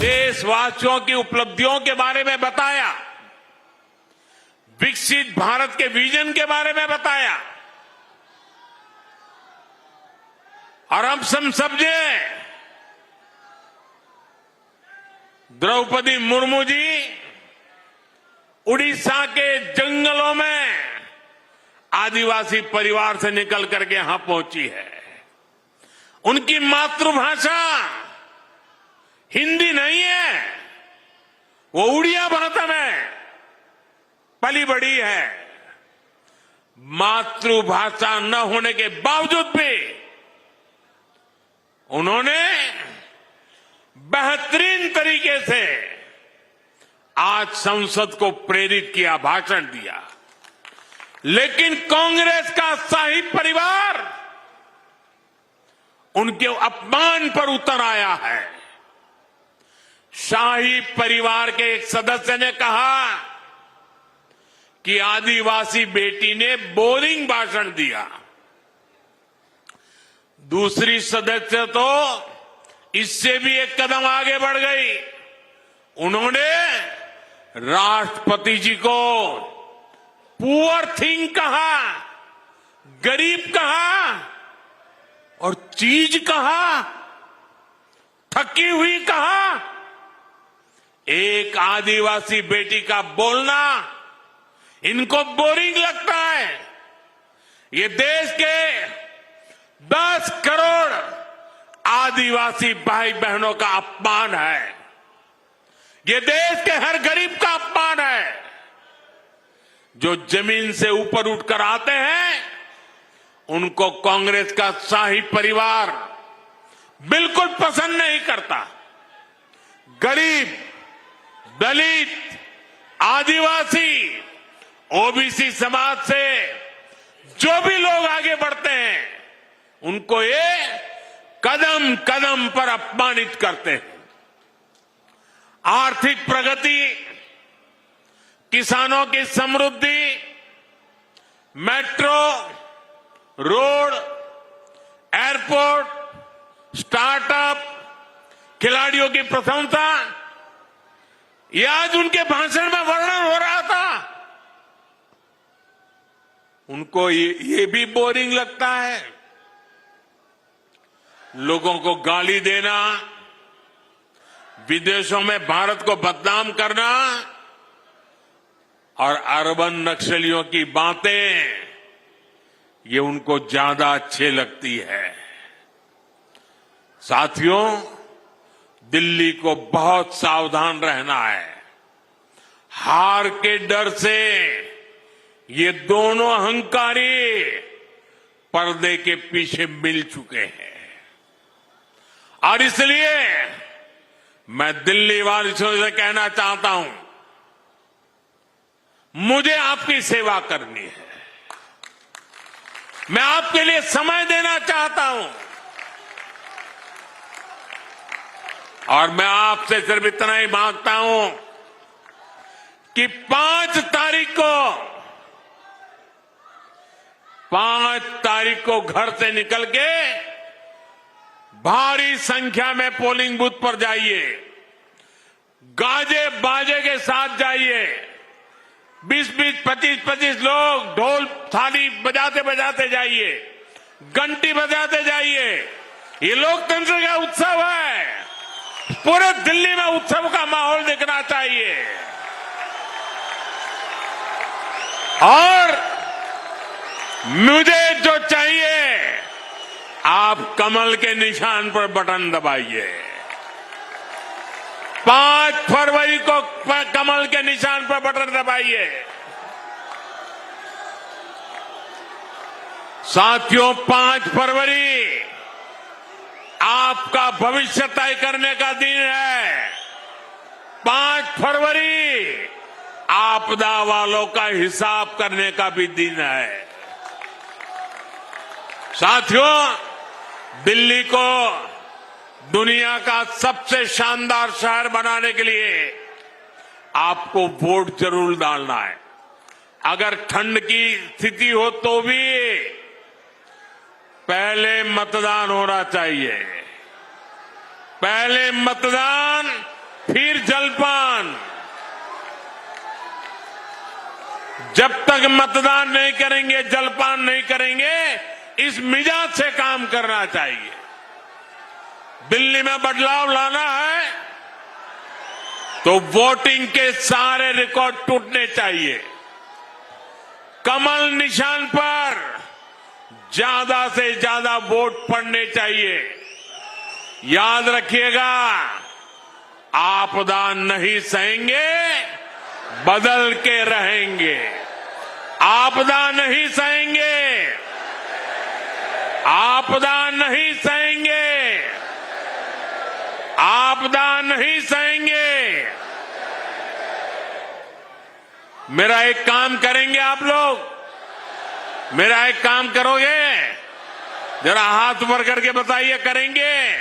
देशवासियों की उपलब्धियों के बारे में बताया, विकसित भारत के विजन के बारे में बताया। और हम समझे द्रौपदी मुर्मू जी उड़ीसा के जंगलों में आदिवासी परिवार से निकल करके यहां पहुंची है। उनकी मातृभाषा हिंदी नहीं है, वो उड़िया भाषा में पली बड़ी है। मातृभाषा न होने के बावजूद भी उन्होंने बेहतरीन तरीके से आज संसद को प्रेरित किया, भाषण दिया। लेकिन कांग्रेस का शाही परिवार उनके अपमान पर उतर आया है। शाही परिवार के एक सदस्य ने कहा कि आदिवासी बेटी ने बोरिंग भाषण दिया। दूसरी सदस्य तो इससे भी एक कदम आगे बढ़ गई। उन्होंने राष्ट्रपति जी को पुअर थिंग कहा, गरीब कहा और चीज कहा, थकी हुई कहा। एक आदिवासी बेटी का बोलना इनको बोरिंग लगता है। ये देश के 10 करोड़ आदिवासी भाई बहनों का अपमान है। ये देश के हर गरीब का अपमान है। जो जमीन से ऊपर उठकर आते हैं उनको कांग्रेस का शाही परिवार बिल्कुल पसंद नहीं करता। गरीब, दलित, आदिवासी, ओबीसी समाज से जो भी लोग आगे बढ़ते हैं उनको ये कदम कदम पर अपमानित करते हैं। आर्थिक प्रगति, किसानों की समृद्धि, मेट्रो, रोड, एयरपोर्ट, स्टार्टअप, खिलाड़ियों की प्रशंसा, ये आज उनके भाषण में वर्णन हो रहा था। उनको ये भी बोरिंग लगता है। लोगों को गाली देना, विदेशों में भारत को बदनाम करना और अर्बन नक्सलियों की बातें, ये उनको ज्यादा अच्छे लगती है। साथियों, दिल्ली को बहुत सावधान रहना है। हार के डर से ये दोनों अहंकारी पर्दे के पीछे मिल चुके हैं। और इसलिए मैं दिल्ली वासियों से कहना चाहता हूं, मुझे आपकी सेवा करनी है। मैं आपके लिए समय देना चाहता हूं और मैं आपसे सिर्फ इतना ही मांगता हूं कि 5 तारीख को घर से निकल के भारी संख्या में पोलिंग बूथ पर जाइए। गाजे बाजे के साथ जाइए। 20-20, 25-25 लोग ढोल थाली बजाते बजाते जाइए, घंटी बजाते जाइए। ये लोकतंत्र का उत्सव है। पूरे दिल्ली में उत्सव का माहौल दिखना चाहिए। और मुझे जो चाहिए, आप कमल के निशान पर बटन दबाइए। 5 फरवरी को कमल के निशान पर बटन दबाइए। साथियों, 5 फरवरी आपका भविष्य तय करने का दिन है। 5 फरवरी आपदा वालों का हिसाब करने का भी दिन है। साथियों, दिल्ली को दुनिया का सबसे शानदार शहर बनाने के लिए आपको वोट जरूर डालना है। अगर ठंड की स्थिति हो तो भी पहले मतदान होना चाहिए। पहले मतदान फिर जलपान। जब तक मतदान नहीं करेंगे, जलपान नहीं करेंगे, इस मिजाज से काम करना चाहिए। दिल्ली में बदलाव लाना है तो वोटिंग के सारे रिकॉर्ड टूटने चाहिए। कमल निशान पर ज्यादा से ज्यादा वोट पड़ने चाहिए। याद रखिएगा, आपदा नहीं सहेंगे, बदल के रहेंगे। आपदा नहीं सहेंगे, आपदा नहीं सहेंगे, आपदा नहीं सहेंगे। मेरा एक काम करेंगे आप लोग, मेरा एक काम करोगे? जरा हाथ ऊपर करके बताइए, करेंगे?